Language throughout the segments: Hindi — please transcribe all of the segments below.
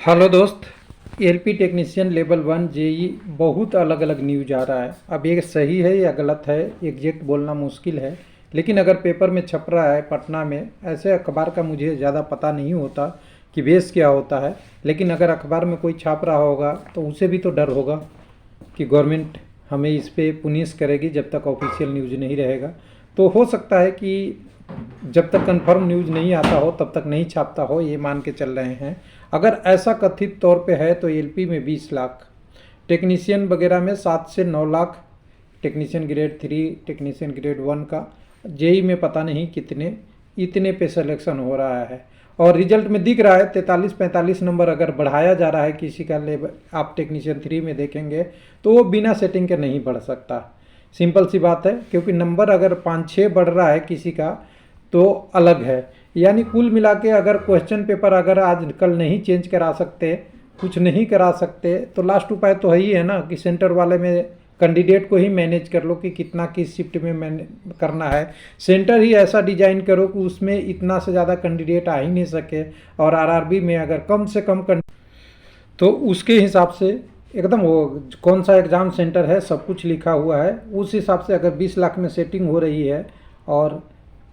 हेलो दोस्त। एलपी टेक्नीशियन लेवल 1 जेई बहुत अलग अलग न्यूज आ रहा है। अब ये सही है या गलत है एग्जैक्ट बोलना मुश्किल है, लेकिन अगर पेपर में छप रहा है पटना में, ऐसे अखबार का मुझे ज़्यादा पता नहीं होता कि बेस क्या होता है, लेकिन अगर अखबार में कोई छाप रहा होगा तो उसे भी तो डर होगा कि गवर्नमेंट हमें इस पे पुनिश करेगी जब तक ऑफिशियल न्यूज़ नहीं रहेगा। तो हो सकता है कि जब तक कंफर्म न्यूज़ नहीं आता हो तब तक नहीं छापता हो, ये मान के चल रहे हैं। अगर ऐसा कथित तौर पे है तो एलपी में 20 लाख, टेक्नीशियन वगैरह में 7 से 9 lakh, technician grade 3, technician grade 1 का, जेई में पता नहीं कितने, इतने पे सिलेक्शन हो रहा है। और रिजल्ट में दिख रहा है 43-45 नंबर अगर बढ़ाया जा रहा है किसी का लेवल, आप टेक्नीशियन 3 में देखेंगे तो वो बिना सेटिंग के नहीं बढ़ सकता। सिंपल सी बात है, क्योंकि नंबर अगर 5-6 बढ़ रहा है किसी का तो अलग है। यानी कुल मिला के अगर क्वेश्चन पेपर अगर आज कल नहीं चेंज करा सकते, कुछ नहीं करा सकते, तो लास्ट उपाय तो है ही है ना कि सेंटर वाले में कैंडिडेट को ही मैनेज कर लो कि कितना किस शिफ्ट में मैंने करना है। सेंटर ही ऐसा डिजाइन करो कि उसमें इतना से ज़्यादा कैंडिडेट आ ही नहीं सके, और आरआरबी में अगर कम से कम तो उसके हिसाब से एकदम वो कौन सा एग्ज़ाम सेंटर है सब कुछ लिखा हुआ है, उस हिसाब से अगर 20 लाख में सेटिंग हो रही है और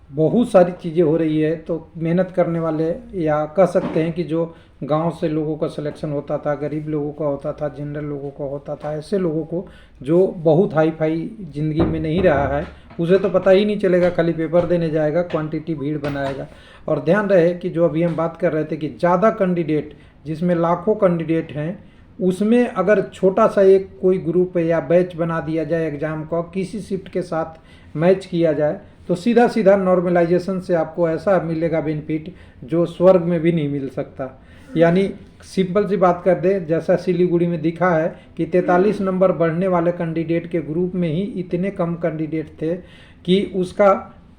बहुत सारी चीज़ें हो रही है, तो मेहनत करने वाले, या कह सकते हैं कि जो गांव से लोगों का सिलेक्शन होता था, गरीब लोगों का होता था, जनरल लोगों का होता था, ऐसे लोगों को जो बहुत हाई फाई ज़िंदगी में नहीं रहा है, उसे तो पता ही नहीं चलेगा, खाली पेपर देने जाएगा, क्वांटिटी भीड़ बनाएगा। और ध्यान रहे कि जो अभी हम बात कर रहे थे कि ज़्यादा कैंडिडेट, जिसमें लाखों कैंडिडेट हैं, उसमें अगर छोटा सा एक कोई ग्रुप या बैच बना दिया जाए एग्ज़ाम का, किसी शिफ्ट के साथ मैच किया जाए, तो सीधा सीधा नॉर्मलाइजेशन से आपको ऐसा मिलेगा बेनिफिट जो स्वर्ग में भी नहीं मिल सकता। यानी सिंपल सी बात कर दे, जैसा सिलीगुड़ी में दिखा है कि 43 नंबर बढ़ने वाले कैंडिडेट के ग्रुप में ही इतने कम कैंडिडेट थे कि उसका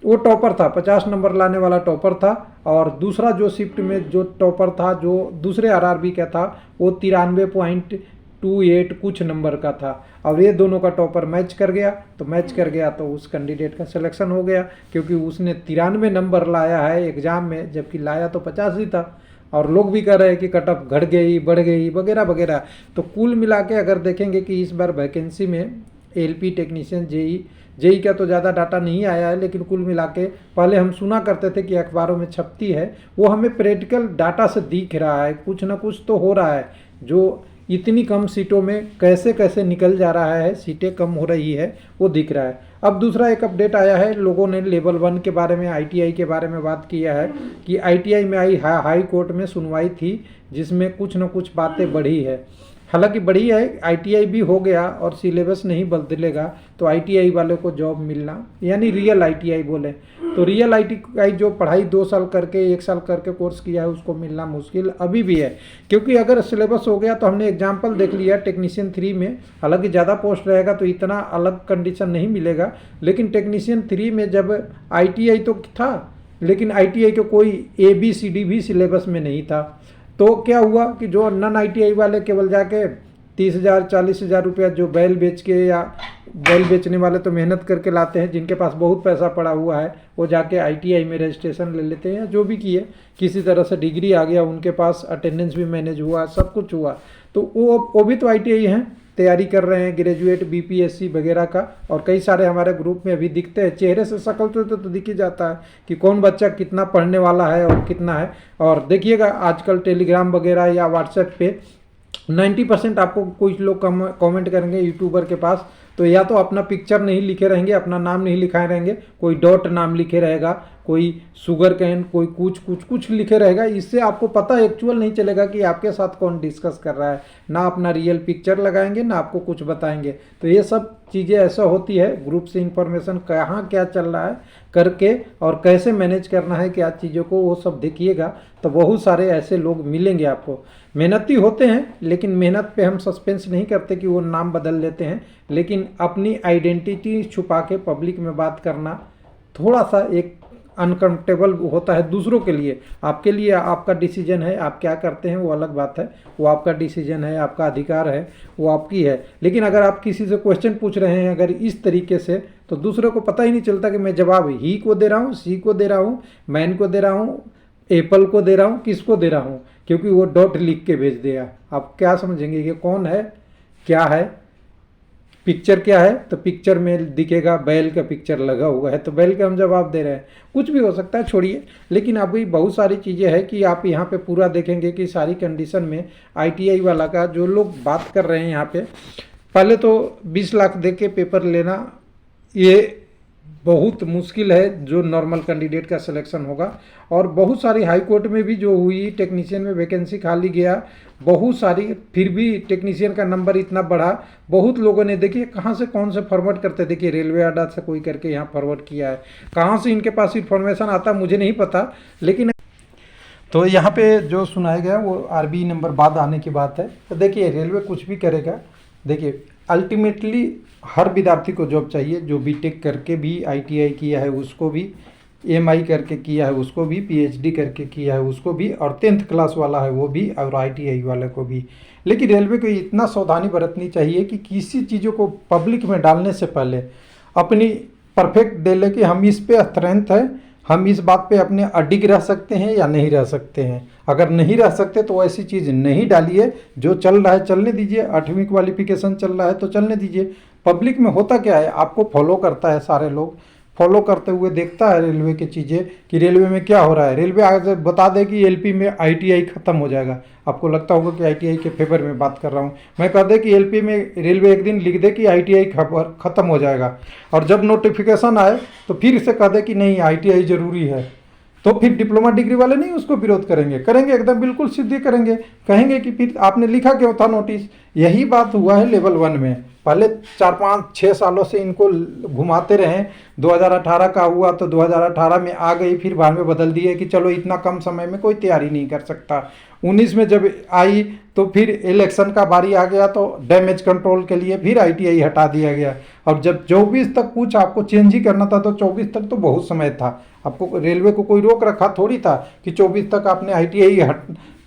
वो टॉपर था, 50 नंबर लाने वाला टॉपर था, और दूसरा जो शिफ्ट में जो टॉपर था जो दूसरे आरआरबी का था वो 93.28 कुछ नंबर का था। अब ये दोनों का टॉपर मैच कर गया, तो उस कैंडिडेट का सिलेक्शन हो गया, क्योंकि उसने 93 नंबर लाया है एग्ज़ाम में, जबकि लाया तो 50 ही था। और लोग भी कह रहे हैं कि कट ऑफ घट गई, बढ़ गई, वगैरह वगैरह। तो कुल मिला के अगर देखेंगे कि इस बार वैकेंसी में एलपी टेक्नीशियन जेई का तो ज़्यादा डाटा नहीं आया है, लेकिन कुल मिला के पहले हम सुना करते थे कि अखबारों में छपती है, वो हमें प्रैक्टिकल डाटा से दिख रहा है, कुछ ना कुछ तो हो रहा है। जो इतनी कम सीटों में कैसे कैसे निकल जा रहा है, सीटें कम हो रही है, वो दिख रहा है। अब दूसरा एक अपडेट आया है, लोगों ने लेवल 1 के बारे में, आईटीआई के बारे में बात किया है कि आईटीआई में हाई कोर्ट में सुनवाई थी, जिसमें कुछ न कुछ बातें बढ़ी है। हालांकि बढ़ी है, आईटीआई भी हो गया और सिलेबस नहीं बदलेगा तो आईटीआई वाले को जॉब मिलना, यानी रियल आईटीआई बोले तो रियल आईटीआई जो पढ़ाई 2 साल करके 1 साल करके कोर्स किया है उसको मिलना मुश्किल अभी भी है। क्योंकि अगर सिलेबस हो गया तो हमने एग्जाम्पल देख लिया टेक्नीशियन 3 में, हालांकि ज़्यादा पोस्ट रहेगा तो इतना अलग कंडीशन नहीं मिलेगा, लेकिन टेक्नीशियन 3 में जब आईटीआई तो था, लेकिन आईटीआई का कोई ABCD भी सिलेबस में नहीं था। तो क्या हुआ कि जो नॉन आईटीआई वाले केवल जाके 30,000-40,000 रुपया, जो बैल बेच के, या बैल बेचने वाले तो मेहनत करके लाते हैं, जिनके पास बहुत पैसा पड़ा हुआ है वो जाके आईटीआई में रजिस्ट्रेशन ले लेते हैं, जो भी किए, किसी तरह से डिग्री आ गया उनके पास, अटेंडेंस भी मैनेज हुआ, सब कुछ हुआ, तो वो भी तो आईटीआई हैं, तैयारी कर रहे हैं ग्रेजुएट बीपीएससी वगैरह का। और कई सारे हमारे ग्रुप में अभी दिखते हैं, चेहरे से शक्ल तो दिख ही जाता है कि कौन बच्चा कितना पढ़ने वाला है और कितना है। और देखिएगा आजकल टेलीग्राम वगैरह या व्हाट्सएप पे 90% आपको कुछ लोग कमेंट करेंगे यूट्यूबर के पास, तो या तो अपना पिक्चर नहीं लिखे रहेंगे, अपना नाम नहीं लिखाए रहेंगे, कोई डॉट नाम लिखे रहेगा, कोई शुगर कैन, कोई कुछ लिखे रहेगा। इससे आपको पता एक्चुअल नहीं चलेगा कि आपके साथ कौन डिस्कस कर रहा है, ना अपना रियल पिक्चर लगाएंगे ना आपको कुछ बताएंगे। तो ये सब चीज़ें ऐसा होती है, ग्रुप से इंफॉर्मेशन कहाँ क्या चल रहा है करके और कैसे मैनेज करना है क्या चीज़ों को, वो सब देखिएगा तो बहुत सारे ऐसे लोग मिलेंगे आपको। मेहनती होते हैं, लेकिन मेहनत पे हम सस्पेंस नहीं करते कि वो नाम बदल लेते हैं, लेकिन अपनी आइडेंटिटी छुपा के पब्लिक में बात करना थोड़ा सा एक अनकंफर्टेबल होता है दूसरों के लिए। आपके लिए आपका डिसीजन है, आप क्या करते हैं वो अलग बात है, वो आपका डिसीजन है, आपका अधिकार है, वो आपकी है। लेकिन अगर आप किसी से क्वेश्चन पूछ रहे हैं अगर इस तरीके से, तो दूसरे को पता ही नहीं चलता कि मैं जवाब ही को दे रहा हूँ, सी को दे रहा हूँ, मैन को दे रहा हूँ, एप्पल को दे रहा हूँ, किसको दे रहा हूँ। क्योंकि वो डॉट लिख के भेज दिया। आप क्या समझेंगे कि कौन है, क्या है, पिक्चर क्या है, तो पिक्चर में दिखेगा बैल का पिक्चर लगा हुआ है, तो बैल का हम जवाब दे रहे हैं। कुछ भी हो सकता है, छोड़िए। लेकिन अभी बहुत सारी चीज़ें हैं कि आप यहाँ पे पूरा देखेंगे कि सारी कंडीशन में आईटीआई वाला का जो लोग बात कर रहे हैं यहाँ पे, पहले तो 20 लाख दे के पेपर लेना ये बहुत मुश्किल है जो नॉर्मल कैंडिडेट का सिलेक्शन होगा। और बहुत सारी हाई कोर्ट में भी जो हुई, टेक्नीशियन में वैकेंसी खाली गया बहुत सारी, फिर भी टेक्नीशियन का नंबर इतना बढ़ा। बहुत लोगों ने देखिए कहाँ से कौन से फॉरवर्ड करते, देखिए रेलवे अड्डा से कोई करके यहाँ फॉरवर्ड किया है, कहाँ से इनके पास इन्फॉर्मेशन आता मुझे नहीं पता। लेकिन तो यहाँ पे जो सुनाया गया वो आरबी नंबर बाद आने की बात है। तो देखिए रेलवे कुछ भी करेगा, देखिए अल्टीमेटली हर विद्यार्थी को जॉब चाहिए, जो बीटेक करके भी आईटीआई किया है उसको भी, एमआई करके किया है उसको भी, पीएचडी करके किया है उसको भी, और 10th क्लास वाला है वो भी, और आईटीआई वाले को भी। लेकिन रेलवे को इतना सावधानी बरतनी चाहिए कि किसी चीज़ों को पब्लिक में डालने से पहले अपनी परफेक्ट दे ले कि हम इस पे स्ट्रेंथ है, हम इस बात पे अपने अडिग रह सकते हैं या नहीं रह सकते हैं। अगर नहीं रह सकते तो ऐसी चीज़ नहीं डालिए, जो चल रहा है चलने दीजिए, 8वीं क्वालिफिकेशन चल रहा है तो चलने दीजिए। पब्लिक में होता क्या है, आपको फॉलो करता है, सारे लोग फॉलो करते हुए देखता है रेलवे की चीज़ें कि रेलवे में क्या हो रहा है। रेलवे आगे बता दे कि एलपी में आईटीआई ख़त्म हो जाएगा, आपको लगता होगा कि आईटीआई के फेवर में बात कर रहा हूँ मैं, कह दे कि एलपी में रेलवे एक दिन लिख दे कि आईटीआई ख़त्म हो जाएगा, और जब नोटिफिकेशन आए तो फिर से कह दे कि नहीं आईटीआई ज़रूरी है, तो फिर डिप्लोमा डिग्री वाले नहीं उसको विरोध करेंगे, करेंगे एकदम बिल्कुल सीधे करेंगे, कहेंगे कि फिर आपने लिखा क्यों था नोटिस। यही बात हुआ है लेवल 1 में, पहले 4-5-6 सालों से इनको घुमाते रहे। 2018 का हुआ तो 2018 में आ गई, फिर बाद में बदल दिए कि चलो इतना कम समय में कोई तैयारी नहीं कर सकता। 19 में जब आई तो फिर इलेक्शन का बारी आ गया तो डैमेज कंट्रोल के लिए फिर आईटीआई हटा दिया गया। अब जब 24 तक कुछ आपको चेंज ही करना था तो 24 तक तो बहुत समय था, आपको रेलवे को कोई रोक रखा थोड़ी था कि 24 तक आपने आईटीआई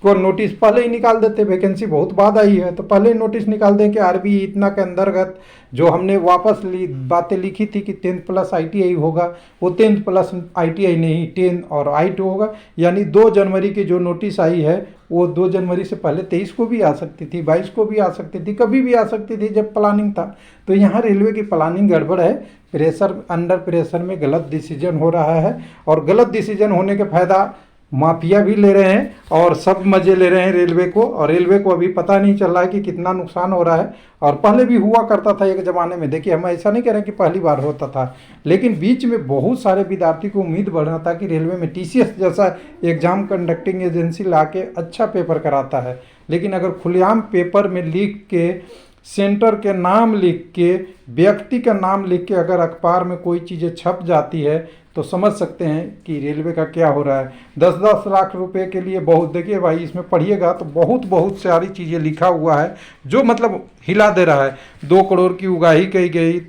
को नोटिस पहले ही निकाल देते। वैकेंसी बहुत बाद आई है तो पहले ही नोटिस निकाल दें कि आरबी इतना के अंतर्गत जो हमने वापस बातें लिखी थी कि 10th प्लस आईटीआई होगा, वो 10th प्लस आईटीआई नहीं 10 और I2 होगा। यानी 2 जनवरी की जो नोटिस आई है वो 2 जनवरी से पहले 23 को भी आ सकती थी, 22 को भी आ सकती थी, कभी भी आ सकती थी जब प्लानिंग था। तो यहाँ रेलवे की प्लानिंग गड़बड़ है, प्रेशर अंडर प्रेशर में गलत डिसीजन हो रहा है, और गलत डिसीजन होने के फायदा माफिया भी ले रहे हैं और सब मजे ले रहे हैं रेलवे को, और रेलवे को अभी पता नहीं चल रहा है कि कितना नुकसान हो रहा है। और पहले भी हुआ करता था एक ज़माने में, देखिए हम ऐसा नहीं कह रहे हैं कि पहली बार होता था, लेकिन बीच में बहुत सारे विद्यार्थी को उम्मीद बढ़ना था कि रेलवे में टीसीएस जैसा एग्जाम कंडक्टिंग एजेंसी ला के अच्छा पेपर कराता है। लेकिन अगर खुलेआम पेपर में लिख के, सेंटर के नाम लिख के, व्यक्ति का नाम लिख के अगर अखबार में कोई चीज़ें छप जाती है तो समझ सकते हैं कि रेलवे का क्या हो रहा है। 10-10 लाख रुपए के लिए बहुत, देखिए भाई इसमें पढ़िएगा तो बहुत बहुत सारी चीज़ें लिखा हुआ है जो मतलब हिला दे रहा है। 2 करोड़ की उगाही की गई,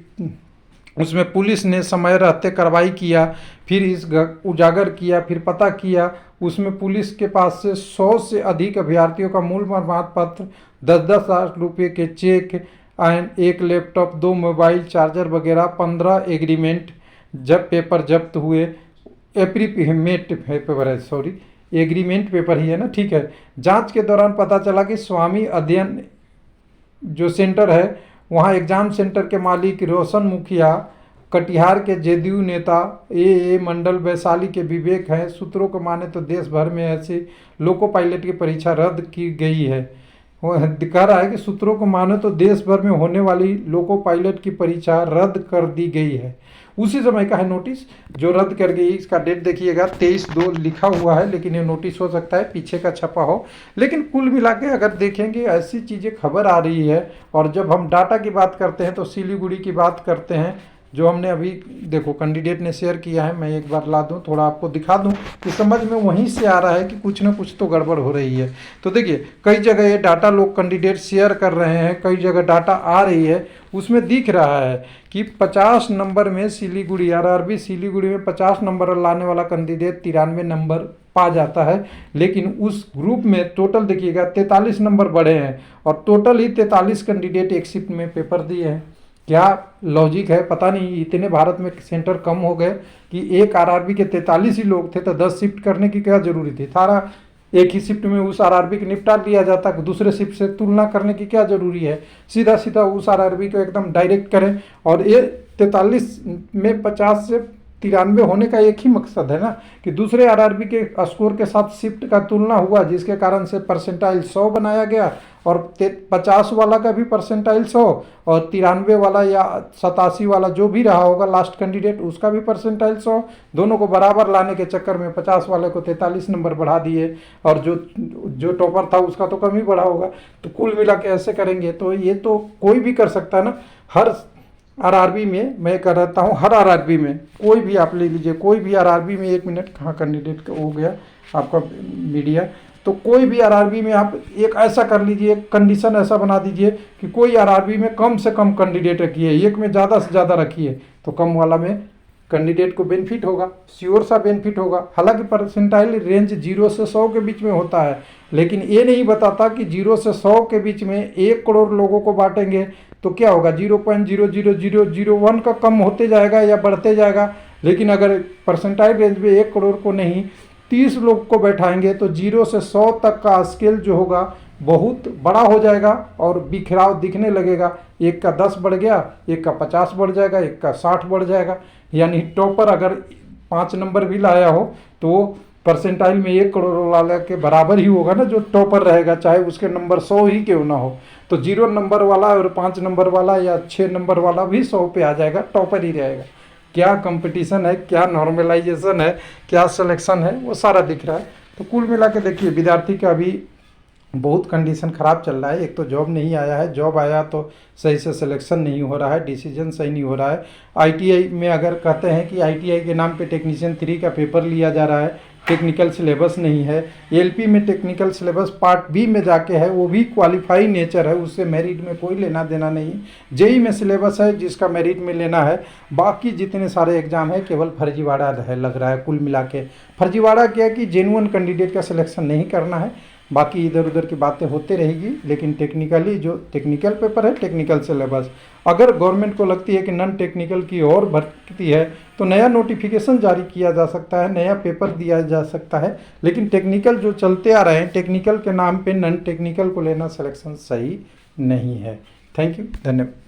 उसमें पुलिस ने समय रहते कार्रवाई किया, फिर इस उजागर किया, फिर पता किया, उसमें पुलिस के पास से 100 से अधिक अभ्यर्थियों का मूल प्रमाण पत्र, 10-10 लाख रुपये के cheque and 1 laptop, 2 mobile charger वगैरह, 15 एग्रीमेंट जब पेपर जब्त हुए, एग्रीमेंट पेपर है, सॉरी एग्रीमेंट पेपर ही है ना, ठीक है। जांच के दौरान पता चला कि स्वामी अध्ययन जो सेंटर है वहाँ एग्जाम सेंटर के मालिक रोशन मुखिया, कटिहार के जेडीयू नेता ए मंडल वैशाली के विवेक हैं। सूत्रों को माने तो देश भर में ऐसे लोको पायलट की परीक्षा रद्द की गई है। वो कह रहा है कि सूत्रों को माने तो देश भर में होने वाली लोको पायलट की परीक्षा रद्द कर दी गई है। उसी समय का है नोटिस जो रद्द कर गई, इसका डेट देखिएगा 23/2 लिखा हुआ है, लेकिन ये नोटिस हो सकता है पीछे का छपा हो। लेकिन कुल मिला के अगर देखेंगे ऐसी चीज़ें खबर आ रही है। और जब हम डाटा की बात करते हैं तो सिलीगुड़ी की बात करते हैं, जो हमने अभी देखो कैंडिडेट ने शेयर किया है, मैं एक बार ला दूं थोड़ा आपको दिखा दूं कि समझ में वहीं से आ रहा है कि कुछ ना कुछ तो गड़बड़ हो रही है। तो देखिए कई जगह ये डाटा लोग कैंडिडेट शेयर कर रहे हैं, कई जगह डाटा आ रही है, उसमें दिख रहा है कि 50 नंबर में सिलीगुड़ी आरआरबी सिलीगुड़ी में 50 नंबर लाने वाला कैंडिडेट 93 नंबर पा जाता है। लेकिन उस ग्रुप में टोटल देखिएगा 43 नंबर बढ़े हैं, और टोटल ही 43 कैंडिडेट एक शिफ्ट में पेपर दिए हैं। क्या लॉजिक है पता नहीं, इतने भारत में सेंटर कम हो गए कि एक आरआरबी के 43 ही लोग थे तो 10 शिफ्ट करने की क्या जरूरी थी। सारा एक ही शिफ्ट में उस आरआरबी को निपटा लिया जाता, दूसरे शिफ्ट से तुलना करने की क्या जरूरी है। सीधा सीधा उस आरआरबी को एकदम डायरेक्ट करें। और ये 43 में 50 से 93 होने का एक ही मकसद है ना, कि दूसरे आरआरबी के स्कोर के साथ शिफ्ट का तुलना हुआ, जिसके कारण से परसेंटाइल 100 बनाया गया, और 50 वाला का भी परसेंटाइल 100, और 93 वाला या 87 वाला जो भी रहा होगा लास्ट कैंडिडेट, उसका भी परसेंटाइल 100। दोनों को बराबर लाने के चक्कर में 50 वाले को 43 नंबर बढ़ा दिए, और जो टॉपर था उसका तो कम ही बढ़ा होगा। तो कुल मिला के ऐसे करेंगे तो ये तो कोई भी कर सकता है ना। हर आरआरबी में मैं कर रहता हूँ, हर आरआरबी में कोई भी आप ले लीजिए, कोई भी आरआरबी में, 1 मिनट, कहाँ कैंडिडेट हो गया आपका मीडिया, तो कोई भी आरआरबी में आप एक ऐसा कर लीजिए, कंडीशन ऐसा बना दीजिए कि कोई आरआरबी में कम से कम कैंडिडेट रखिए, एक में ज़्यादा से ज़्यादा रखिए, तो कम वाला में कैंडिडेट को बेनिफिट होगा, श्योर सा बेनिफिट होगा। हालांकि परसेंटाइल रेंज 0 से 100 के बीच में होता है, लेकिन ये नहीं बताता कि 0 से 100 के बीच में 1 करोड़ लोगों को बांटेंगे तो क्या होगा, 0.00001 का कम होते जाएगा या बढ़ते जाएगा। लेकिन अगर परसेंटाइल रेंज में 1 करोड़ को नहीं 30 लोग को बैठाएंगे तो 0 से 100 तक का स्केल जो होगा बहुत बड़ा हो जाएगा और बिखराव दिखने लगेगा। एक का 10 बढ़ गया, एक का 50 बढ़ जाएगा, एक का 60 बढ़ जाएगा। यानी टॉपर अगर 5 नंबर भी लाया हो तो परसेंटाइल में 1 करोड़ वाले के बराबर ही होगा ना जो टॉपर रहेगा, चाहे उसके नंबर 100 ही क्यों ना हो। तो 0 नंबर वाला और 5 नंबर वाला या 6 नंबर वाला भी 100 पे आ जाएगा, टॉपर ही रहेगा। क्या कंपटीशन है, क्या नॉर्मलाइजेशन है, क्या सिलेक्शन है, वो सारा दिख रहा है। तो कुल मिला के देखिए विद्यार्थी का अभी बहुत कंडीशन ख़राब चल रहा है। एक तो जॉब नहीं आया है, जॉब आया तो सही से सिलेक्शन नहीं हो रहा है, डिसीजन सही नहीं हो रहा है। आईटीआई में अगर कहते हैं कि आईटीआई के नाम पे टेक्नीशियन 3 का पेपर लिया जा रहा है, टेक्निकल सिलेबस नहीं है। एलपी में टेक्निकल सिलेबस पार्ट बी में जाके है, वो भी क्वालिफाई नेचर है, उससे मेरिट में कोई लेना देना नहीं। जेई में सिलेबस है जिसका मेरिट में लेना है। बाकी जितने सारे एग्जाम है केवल फर्जीवाड़ा है लग रहा है। कुल मिला के फर्जीवाड़ा क्या कि जेन्युइन कैंडिडेट का सिलेक्शन नहीं करना है। बाकी इधर उधर की बातें होते रहेगी, लेकिन टेक्निकली जो टेक्निकल पेपर है, टेक्निकल सिलेबस, अगर गवर्नमेंट को लगती है कि नॉन टेक्निकल की और भर्ती है तो नया नोटिफिकेशन जारी किया जा सकता है, नया पेपर दिया जा सकता है। लेकिन टेक्निकल जो चलते आ रहे हैं, टेक्निकल के नाम पे नॉन टेक्निकल को लेना सिलेक्शन सही नहीं है। थैंक यू, धन्यवाद।